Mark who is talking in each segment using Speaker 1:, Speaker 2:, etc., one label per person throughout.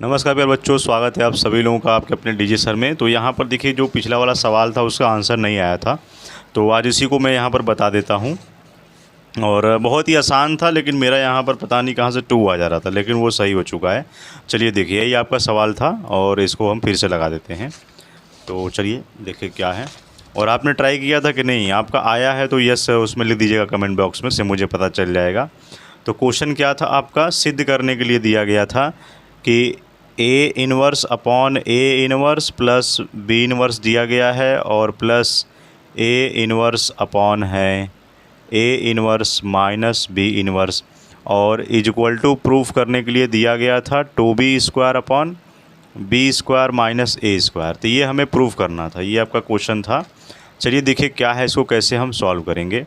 Speaker 1: नमस्कार प्यारे बच्चों, स्वागत है आप सभी लोगों का आपके अपने डीजे सर में। तो यहाँ पर देखिए, जो पिछला वाला सवाल था उसका आंसर नहीं आया था, तो आज इसी को मैं यहाँ पर बता देता हूँ। और बहुत ही आसान था, लेकिन मेरा यहाँ पर पता नहीं कहाँ से 2 आ जा रहा था, लेकिन वो सही हो चुका है। चलिए देखिए, ये आपका सवाल था और इसको हम फिर से लगा देते हैं। तो चलिए देखिए क्या है। और आपने ट्राई किया था कि नहीं, आपका आया है तो यस उसमें लिख दीजिएगा कमेंट बॉक्स में, से मुझे पता चल जाएगा। तो क्वेश्चन क्या था आपका, सिद्ध करने के लिए दिया गया था कि A inverse upon A inverse plus B inverse दिया गया है, और प्लस ए इनवर्स अपॉन है A inverse minus B inverse, और इज इक्वल टू प्रूफ करने के लिए दिया गया था 2b² upon b² minus a²। तो ये हमें प्रूफ करना था, ये आपका क्वेश्चन था। चलिए देखिए क्या है, इसको कैसे हम सॉल्व करेंगे।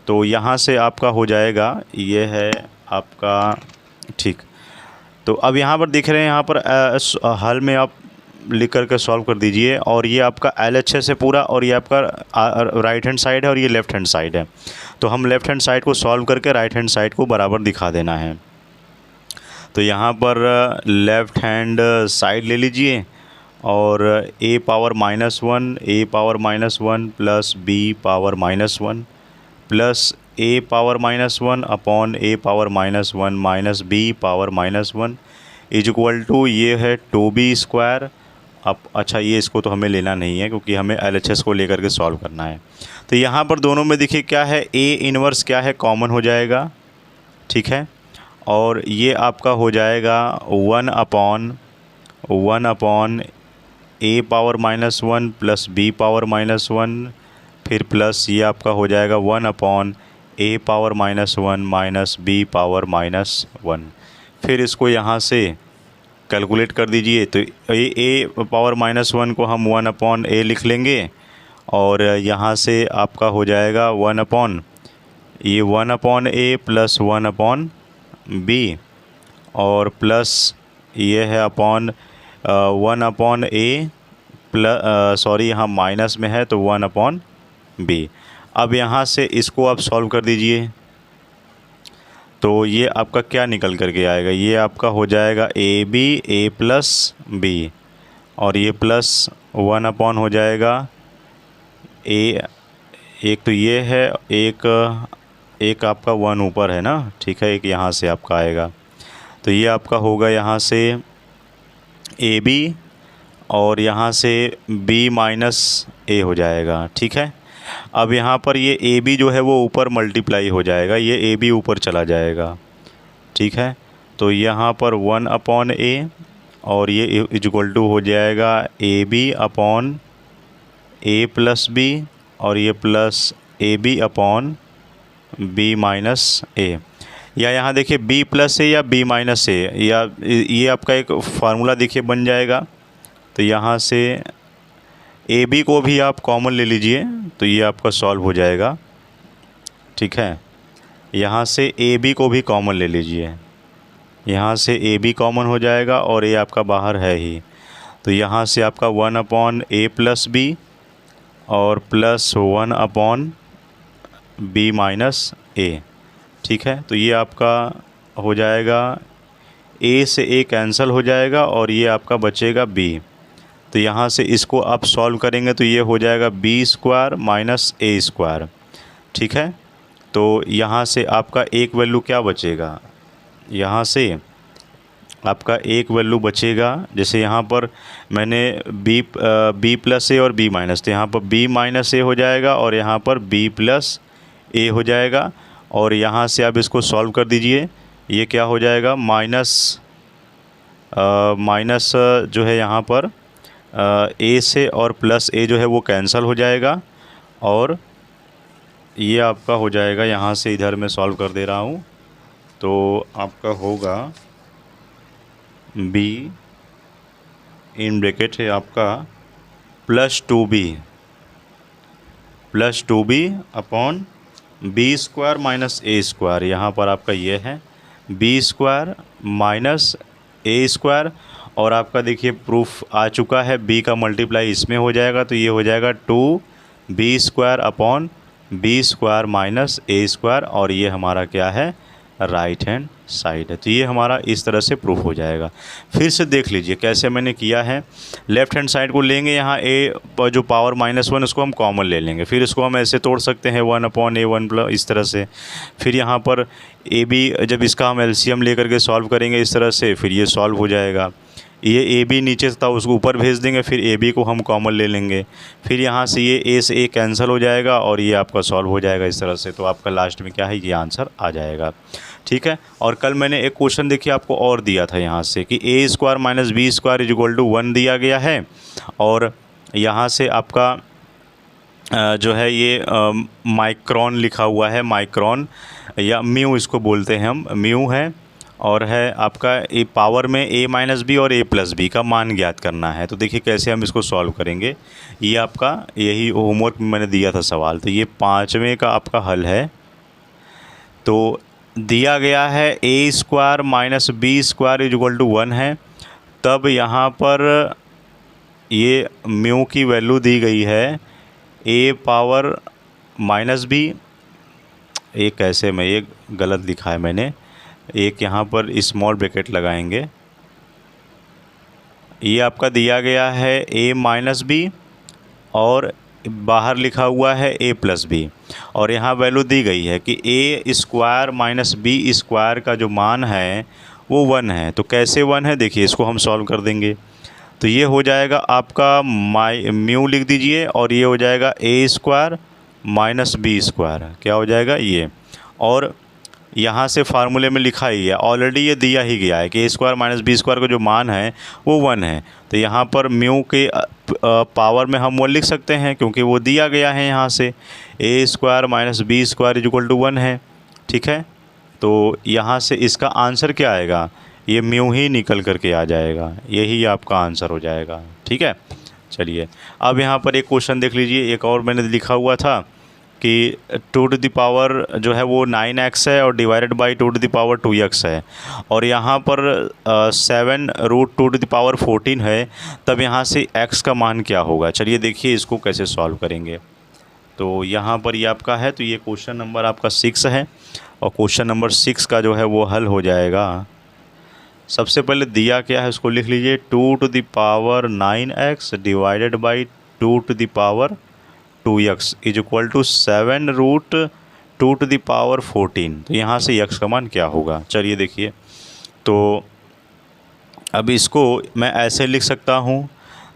Speaker 1: तो यहाँ से आपका हो जाएगा, ये है आपका, ठीक। तो अब यहाँ पर देख रहे हैं, यहाँ पर हल में आप लिख करके सॉल्व कर दीजिए। और ये आपका LHS है पूरा, और ये आपका राइट हैंड साइड है और ये लेफ़्ट हैंड साइड है। तो हम लेफ़्ट हैंड साइड को सॉल्व करके राइट हैंड साइड को बराबर दिखा देना है। तो यहाँ पर लेफ़्ट हैंड साइड ले लीजिए, और a power -1 plus b power -1 plus a power -1 upon a power -1 minus b power -1 is equal to, ये है 2b²। अब अच्छा, ये इसको तो हमें लेना नहीं है क्योंकि हमें LHS को लेकर के सॉल्व करना है। तो यहाँ पर दोनों में देखिए क्या है, a इनवर्स क्या है, कॉमन हो जाएगा, ठीक है। और ये आपका हो जाएगा 1 upon a power -1 plus b power -1, फिर प्लस ये आपका हो जाएगा 1 upon a power -1 minus b power -1। फिर इसको यहाँ से कैलकुलेट कर दीजिए। तो a पावर -1 को हम 1 अपॉन a लिख लेंगे, और यहाँ से आपका हो जाएगा 1 upon a plus 1 upon b, और प्लस ये है upon 1 upon a plus, sorry यहाँ माइनस में है तो 1 अपॉन b। अब यहाँ से इसको आप सॉल्व कर दीजिए। तो ये आपका क्या निकल करके आएगा, ये आपका हो जाएगा a प्लस b, और ये प्लस 1 अपॉन हो जाएगा a। एक तो ये है, एक आपका 1 ऊपर है ना, ठीक है, एक यहाँ से आपका आएगा। तो ये आपका होगा यहाँ से ab, और यहाँ से b माइनस a हो जाएगा, ठीक है। अब यहाँ पर ये AB जो है वो ऊपर मल्टीप्लाई हो जाएगा, ये AB ऊपर चला जाएगा, ठीक है। तो यहाँ पर 1 अपॉन a, और ये इज इक्वल टू हो जाएगा AB upon a plus b, और ये plus AB upon b minus a। या यहाँ देखिए b प्लस a या b माइनस a, या ये आपका एक फार्मूला देखिए बन जाएगा। तो यहाँ से ए बी को भी आप कॉमन ले लीजिए, तो ये आपका सॉल्व हो जाएगा, ठीक है। यहाँ से ए बी को भी कॉमन ले लीजिए, यहाँ से ए बी कॉमन हो जाएगा, और ये आपका बाहर है ही। तो यहाँ से आपका 1 अपॉन a प्लस b, और plus 1 upon b minus a, ठीक है। तो ये आपका हो जाएगा, a से a कैंसिल हो जाएगा, और ये आपका बचेगा b। तो यहाँ से इसको आप सॉल्व करेंगे तो ये हो जाएगा b² माइनस a², ठीक है। तो यहाँ से आपका एक वैल्यू क्या बचेगा, यहाँ से आपका एक वैल्यू बचेगा, जैसे यहाँ पर मैंने b प्लस a और b माइनस, तो यहाँ पर b माइनस a हो जाएगा, और यहाँ पर b प्लस a हो जाएगा। और यहाँ से आप इसको सॉल्व कर दीजिए, ये क्या हो जाएगा, माइनस जो है यहाँ पर a से और प्लस a जो है वो कैंसिल हो जाएगा, और ये आपका हो जाएगा, यहाँ से इधर मैं सॉल्व कर दे रहा हूँ। तो आपका होगा b इन ब्रैकेट है आपका plus 2b upon b² minus a²। यहाँ पर आपका ये है b² माइनस a², और आपका देखिए प्रूफ आ चुका है, b का मल्टीप्लाई इसमें हो जाएगा, तो ये हो जाएगा 2b² upon b² minus a², और ये हमारा क्या है, राइट हैंड साइड है। तो ये हमारा इस तरह से प्रूफ हो जाएगा। फिर से देख लीजिए कैसे मैंने किया है। लेफ्ट हैंड साइड को लेंगे, यहाँ ए पर जो पावर -1 उसको हम कॉमन ले लेंगे, फिर इसको हम ऐसे तोड़ सकते हैं 1/a1 प्लस इस तरह से। फिर यहाँ पर ए बी, जब इसका हम एलसीएम लेकर के सॉल्व करेंगे इस तरह से, फिर ये सॉल्व हो जाएगा। ये ए बी नीचे था उसको ऊपर भेज देंगे, फिर ए बी को हम कॉमन ले लेंगे, फिर यहाँ से ये ए से ए कैंसिल हो जाएगा और ये आपका सॉल्व हो जाएगा इस तरह से। तो आपका लास्ट में क्या है, ये आंसर आ जाएगा। ठीक है। और कल मैंने एक क्वेश्चन देखिए आपको और दिया था यहाँ से कि a² - b² = 1 दिया गया है, और यहाँ से आपका जो है ये माइक्रोन लिखा हुआ है, माइक्रोन या म्यू इसको बोलते हैं हम, म्यू है, और है आपका ए पावर में a - b और a+b का मान ज्ञात करना है। तो देखिए कैसे हम इसको सॉल्व करेंगे। ये आपका यही होमवर्क में मैंने दिया था सवाल, तो ये 5वें का आपका हल है। तो दिया गया है a² - b² = 1 है, तब यहाँ पर ये म्यू की वैल्यू दी गई है a⁻−b, एक ऐसे में ये गलत लिखा है मैंने, एक यहाँ पर स्मॉल ब्रैकेट लगाएंगे। ये आपका दिया गया है a-b और बाहर लिखा हुआ है a+b, और यहाँ वैल्यू दी गई है कि a² - b² का जो मान है वो 1 है। तो कैसे 1 है, देखिए इसको हम सॉल्व कर देंगे। तो ये हो जाएगा आपका म्यू लिख दीजिए, और ये हो जाएगा a² - b², क्या हो जाएगा ये। और यहाँ से फार्मूले में लिखा ही है, ऑलरेडी ये दिया ही गया है कि a² - b² का जो मान है वो 1 है। तो यहाँ पर म्यू के पावर में हम 1 लिख सकते हैं, क्योंकि वो दिया गया है यहाँ से a² - b² = 1 है। ठीक है। तो यहाँ से इसका आंसर क्या आएगा, ये म्यू ही निकल करके आ जाएगा, यही आपका आंसर हो जाएगा। ठीक है। चलिए अब यहाँ पर एक क्वेश्चन देख लीजिए, एक और मैंने लिखा हुआ था कि 2 जो है वो 9x है और डिवाइडेड बाई 2 2x है, और यहाँ पर 7√2 है, तब यहाँ से x का मान क्या होगा। चलिए देखिए इसको कैसे सॉल्व करेंगे। तो यहाँ पर ये आपका है, तो ये क्वेश्चन नंबर आपका 6 है, और क्वेश्चन नंबर 6 का जो है वो हल हो जाएगा। सबसे पहले दिया क्या है उसको लिख लीजिए, 2⁹x डिवाइडेड बाई 2⁻² x = 7√2⁴। तो यहाँ से x का मान क्या होगा। चलिए देखिए, तो अब इसको मैं ऐसे लिख सकता हूँ,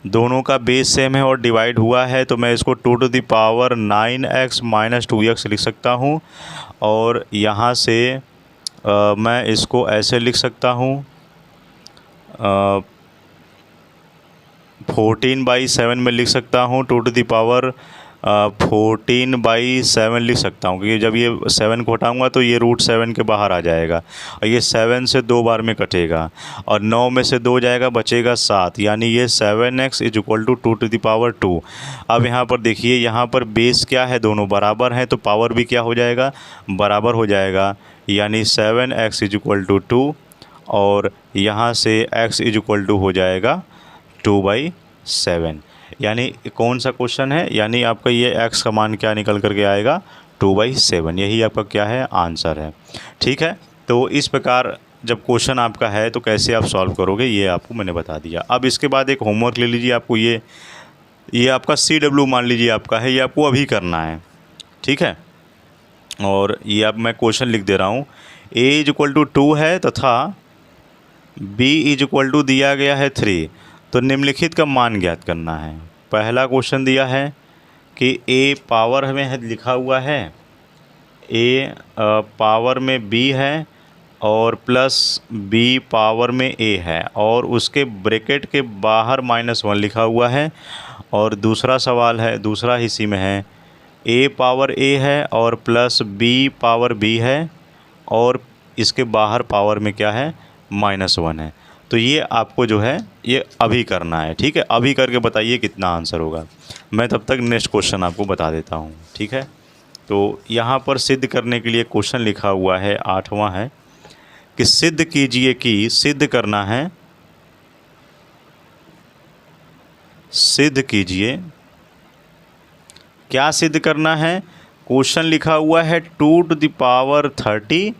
Speaker 1: दोनों का बेस सेम है और डिवाइड हुआ है, तो मैं इसको 2⁹9x - 2x लिख सकता हूँ, और यहाँ से मैं इसको ऐसे लिख सकता हूँ 14/7 में लिख सकता हूँ, 2⁴14/7 लिख सकता हूँ, क्योंकि जब ये 7 को हटाऊँगा तो ये √7 के बाहर आ जाएगा, और ये 7 से 2 बार में कटेगा, और 9 में से 2 जाएगा, बचेगा 7, यानी ये 7x = 2⁻²। अब यहाँ पर देखिए, यहाँ पर बेस क्या है, दोनों बराबर हैं, तो पावर भी क्या हो जाएगा, बराबर हो जाएगा, यानी 7x = 2, और यहाँ से x = हो जाएगा 2/7। यानी कौन सा क्वेश्चन है, यानी आपका ये x का मान क्या निकल करके आएगा, 2/7, यही आपका क्या है, आंसर है। ठीक है। तो इस प्रकार जब क्वेश्चन आपका है तो कैसे आप सॉल्व करोगे ये आपको मैंने बता दिया। अब इसके बाद एक होमवर्क ले लीजिए, आपको ये आपका CW मान लीजिए आपका है, ये आपको अभी करना है। ठीक है। और ये अब मैं क्वेश्चन लिख दे रहा हूँ, a = 2 है तथा b = दिया गया है 3, तो निम्नलिखित का मान ज्ञात करना है। पहला क्वेश्चन दिया है कि a पावर में है, लिखा हुआ है a पावर में b है और प्लस b पावर में a है, और उसके ब्रैकेट के बाहर -1 लिखा हुआ है। और दूसरा सवाल है, दूसरा हिस्से में है a पावर a है और प्लस b पावर b है, और इसके बाहर पावर में क्या है, -1 है। तो ये आपको जो है ये अभी करना है। ठीक है। अभी करके बताइए कितना आंसर होगा। मैं तब तक नेक्स्ट क्वेश्चन आपको बता देता हूँ। ठीक है। तो यहाँ पर सिद्ध करने के लिए क्वेश्चन लिखा हुआ है, 8वां है कि सिद्ध कीजिए कि, सिद्ध करना है, सिद्ध कीजिए, क्या सिद्ध करना है। क्वेश्चन लिखा हुआ है 2⁻30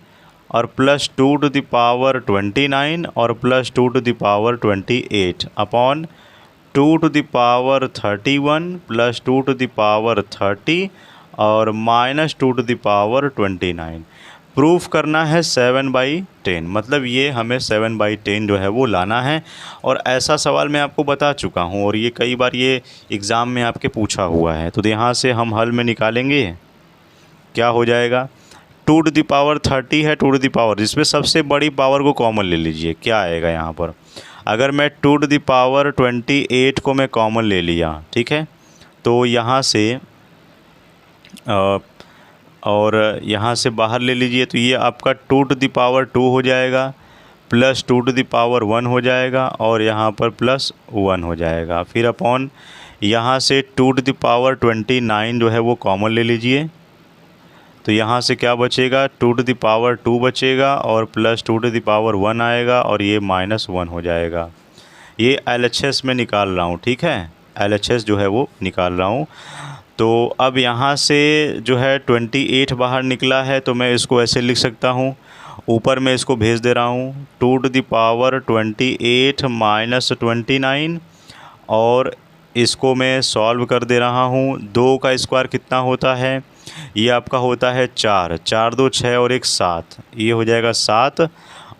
Speaker 1: और प्लस 2 टू द पावर 29 और plus 2 to the power 28 upon 2 to the power 31 plus 2 to the power 30 और minus 2 to the power 29। Proof करना है 7/10, मतलब ये हमें 7/10 जो है वो लाना है। और ऐसा सवाल मैं आपको बता चुका हूँ और ये कई बार ये एग्ज़ाम में आपके पूछा हुआ है। तो यहाँ से हम हल में निकालेंगे, क्या हो जाएगा, 2 टू द पावर 30 है, 2 टू द पावर, जिसमें सबसे बड़ी पावर को कॉमन ले लीजिए, क्या आएगा यहाँ पर। अगर मैं 2 टू द पावर 28 को मैं कॉमन ले लिया, ठीक है, तो यहाँ से और यहाँ से बाहर ले लीजिए, तो ये आपका 2 टू द पावर 2 हो जाएगा, प्लस 2 टू द पावर 1 हो जाएगा और यहाँ पर प्लस 1 हो जाएगा। फिर अपॉन यहाँ से 2 टू द पावर 29 जो है वो कॉमन ले लीजिए, तो यहाँ से क्या बचेगा, 2 टू द पावर 2 बचेगा और प्लस 2 टू द पावर 1 आएगा और ये -1 हो जाएगा। ये LHS में निकाल रहा हूँ, ठीक है, LHS जो है वो निकाल रहा हूँ। तो अब यहाँ से जो है 28 बाहर निकला है, तो मैं इसको ऐसे लिख सकता हूँ, ऊपर मैं इसको भेज दे रहा हूँ 2 टू द पावर 28 माइनस 29 और इसको मैं सॉल्व कर दे रहा हूँ। 2 का स्क्वायर कितना होता है, ये आपका होता है 4, 4 2 6 और 1 7, ये हो जाएगा 7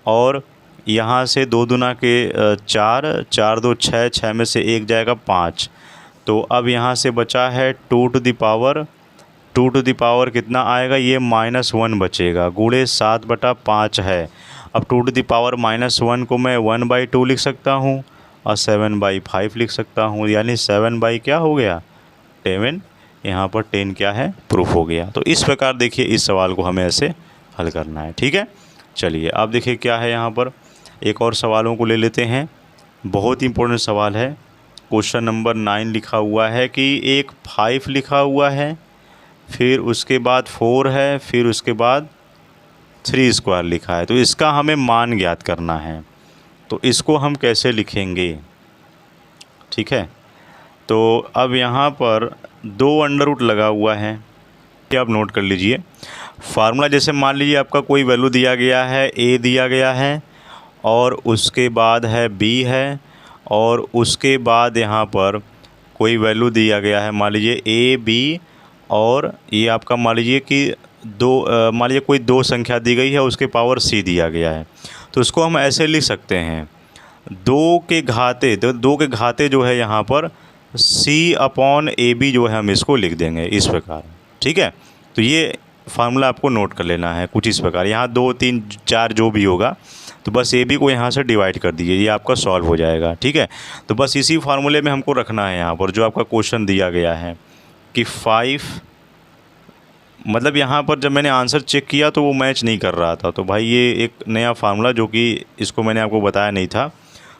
Speaker 1: और यहाँ से 2 दूना के 4, 4 2 6, 6 में से 1 जाएगा 5। तो अब यहाँ से बचा है 2 टू द पावर कितना आएगा, ये -1 बचेगा, गुणे 7/5 है। अब 2 टू द पावर -1 को मैं 1/2 लिख सकता हूँ और 7/5 लिख सकता हूँ, यानी 7 बाई क्या हो गया 10, यहाँ पर 10 क्या है, प्रूफ हो गया। तो इस प्रकार देखिए इस सवाल को हमें ऐसे हल करना है, ठीक है। चलिए अब देखिए क्या है, यहाँ पर एक और सवालों को ले लेते हैं, बहुत इंपॉर्टेंट सवाल है। क्वेश्चन नंबर 9 लिखा हुआ है कि एक 5 लिखा हुआ है, फिर उसके बाद 4 है, फिर उसके बाद 3 स्क्वायर लिखा है, तो इसका हमें मान ज्ञात करना है। तो इसको हम कैसे लिखेंगे, ठीक है। तो अब यहाँ पर 2 अंडर रूट लगा हुआ है, क्या आप नोट कर लीजिए। फार्मूला जैसे मान लीजिए आपका कोई वैल्यू दिया गया है, a दिया गया है और उसके बाद है b है और उसके बाद यहाँ पर कोई वैल्यू दिया गया है, मान लीजिए a b और ये आपका मान लीजिए कि मान लीजिए कोई 2 संख्या दी गई है, उसके पावर c दिया गया है। तो इसको हम ऐसे लिख सकते हैं, 2 के घाते जो है यहाँ पर c/ab जो है हम इसको लिख देंगे इस प्रकार, ठीक है। तो ये फार्मूला आपको नोट कर लेना है कुछ इस प्रकार, यहाँ 2 3 4 जो भी होगा, तो बस ए बी को यहाँ से डिवाइड कर दीजिए, ये आपका सॉल्व हो जाएगा, ठीक है। तो बस इसी फार्मूले में हमको रखना है यहाँ पर जो आपका क्वेश्चन दिया गया है कि 5, मतलब यहाँ पर जब मैंने आंसर चेक किया तो वो मैच नहीं कर रहा था, तो भाई ये एक नया फार्मूला जो कि इसको मैंने आपको बताया नहीं था,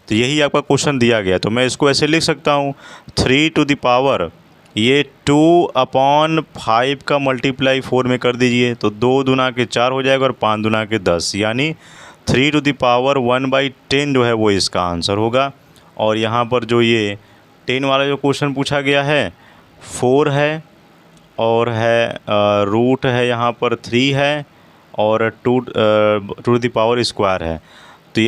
Speaker 1: तो यही आपका क्वेश्चन दिया गया। तो मैं इसको ऐसे लिख सकता हूँ 3 टू द पावर ये 2/5 का मल्टीप्लाई 4 में कर दीजिए, तो 2 दूना के 4 हो जाएगा और 5 दूना के 10, यानी 3 टू द पावर 1/10 जो है वो इसका आंसर होगा। और यहाँ पर जो ये 10 वाला जो क्वेश्चन पूछा गया है 4 है और है रूट है यहाँ पर 3 है और 2 टू द पावर स्क्वायर है। तो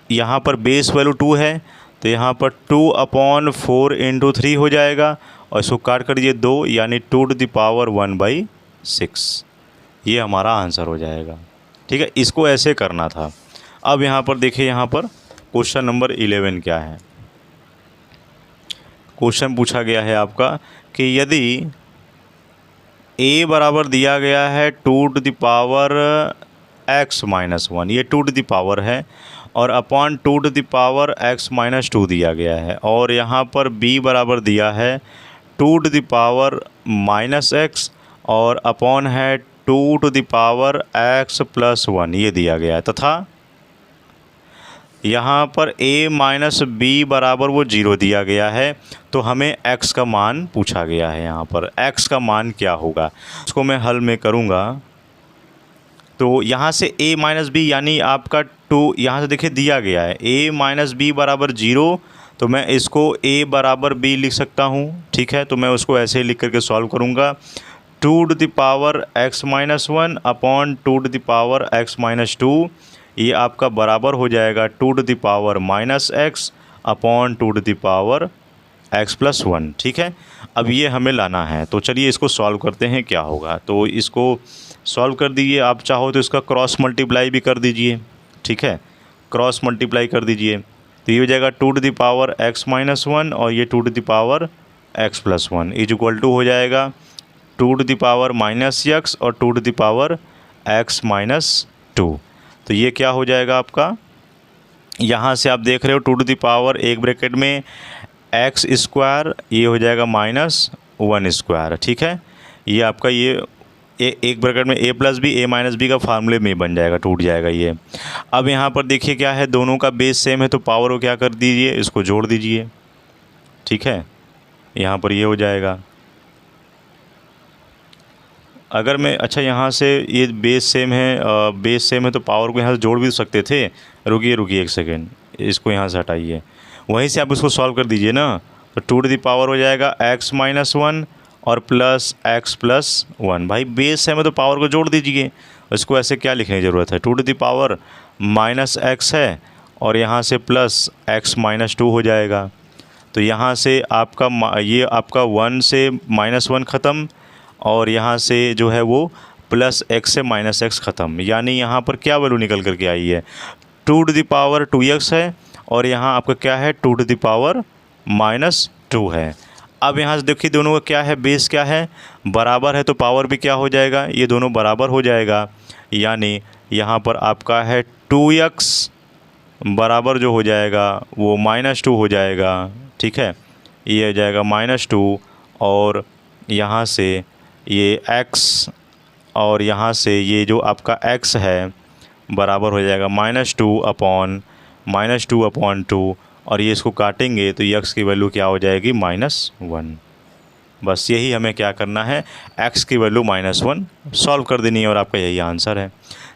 Speaker 1: यहाँ पर बेस वैल्यू 2 है, तो यहाँ पर 2/4 × 3 हो जाएगा और इसको काट कर दीजिए 2, यानी 2 टू द पावर 1/6, ये हमारा आंसर हो जाएगा, ठीक है। इसको ऐसे करना था। अब यहाँ पर देखिए, यहाँ पर क्वेश्चन नंबर 11 क्या है। क्वेश्चन पूछा गया है आपका कि यदि a बराबर दिया गया है 2 टू द पावर x-1, ये 2 टू द पावर है, और upon 2 to the power x-2 दिया गया है, और यहाँ पर b बराबर दिया है 2 टू द पावर -x और अपॉन है 2 टू द पावर x+1 ये दिया गया है, तथा यहाँ पर a माइनस b बराबर वो 0 दिया गया है। तो हमें x का मान पूछा गया है, यहाँ पर x का मान क्या होगा उसको मैं हल में करूँगा। तो यहाँ से a माइनस बी यानी आपका 2, यहाँ से देखिए दिया गया है a माइनस बी बराबर 0, तो मैं इसको a बराबर b लिख सकता हूँ, ठीक है। तो मैं उसको ऐसे लिख करके सॉल्व करूँगा। 2⁻x-1 अपॉन 2⁻x-2, ये आपका बराबर हो जाएगा 2⁻x अपॉन 2⁻x+1। ठीक है, अब ये हमें लाना है, तो चलिए इसको सॉल्व करते हैं क्या होगा। तो इसको सॉल्व कर दीजिए, आप चाहो तो इसका क्रॉस मल्टीप्लाई भी कर दीजिए। ठीक है, क्रॉस मल्टीप्लाई कर दीजिए, तो ये हो जाएगा 2⁻x-1 और ये 2⁻x+1 इज इक्वल टू हो जाएगा 2⁻x और 2⁻x-2। तो ये क्या हो जाएगा आपका, यहाँ से आप देख रहे हो 2 एक ब्रैकेट में x², ये हो जाएगा -1²। ठीक है, ये आपका ये एक ब्रैकेट में a + b a - b का फार्मूले में बन जाएगा, टूट जाएगा ये। अब यहाँ पर देखिए क्या है, दोनों का बेस सेम है तो पावर को क्या कर दीजिए, इसको जोड़ दीजिए। ठीक है, यहाँ पर ये हो जाएगा। अगर मैं यहाँ से ये बेस सेम है तो पावर को यहाँ से जोड़ भी सकते थे। रुकिए एक सेकेंड, इसको यहाँ से हटाइए, वहीं से आप इसको सॉल्व कर दीजिए ना। तो 2 हो जाएगा x-1 और प्लस x+1। भाई बेस सेम है तो पावर को जोड़ दीजिए, इसको ऐसे क्या लिखने की ज़रूरत है। 2⁻x है और यहाँ से प्लस x-2 हो जाएगा। तो यहाँ से आपका ये आपका 1 से -1 ख़त्म और यहाँ से जो है वो प्लस x से -x ख़त्म, यानी यहाँ पर क्या वैल्यू निकल करके आई है, 2⁻2x है और यहाँ आपका क्या है 2⁻2 है। अब यहाँ से देखिए दोनों का क्या है, बेस क्या है, बराबर है, तो पावर भी क्या हो जाएगा, ये दोनों बराबर हो जाएगा। यानी यहाँ पर आपका है 2x बराबर जो हो जाएगा वो -2 हो जाएगा। ठीक है, ये हो जाएगा -2 और यहाँ से ये x और यहाँ से ये जो आपका x है बराबर हो जाएगा -2/2 और ये इसको काटेंगे तो ये x की वैल्यू क्या हो जाएगी, -1। बस यही हमें क्या करना है, x की वैल्यू -1 सॉल्व कर देनी है और आपका यही आंसर है।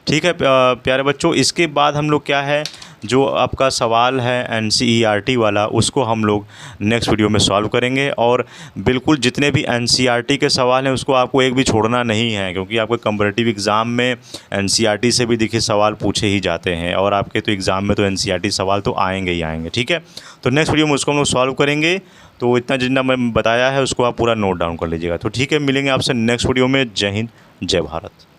Speaker 1: ठीक है प्यारे बच्चों, इसके बाद हम लोग क्या है, जो आपका सवाल है NCERT वाला, उसको हम लोग नेक्स्ट वीडियो में सॉल्व करेंगे। और बिल्कुल जितने भी NCERT के सवाल हैं उसको आपको एक भी छोड़ना नहीं है, क्योंकि आपके कम्पिटिटिव एग्ज़ाम में NCERT से भी देखिए सवाल पूछे ही जाते हैं और आपके तो एग्ज़ाम में तो NCERT सवाल तो आएंगे ही आएंगे। ठीक है, तो नेक्स्ट वीडियो में उसको हम लोग सॉल्व करेंगे। तो इतना जितना मैं बताया है उसको आप पूरा नोट डाउन कर लीजिएगा। तो ठीक है, मिलेंगे आपसे नेक्स्ट वीडियो में। जय हिंद, जय भारत।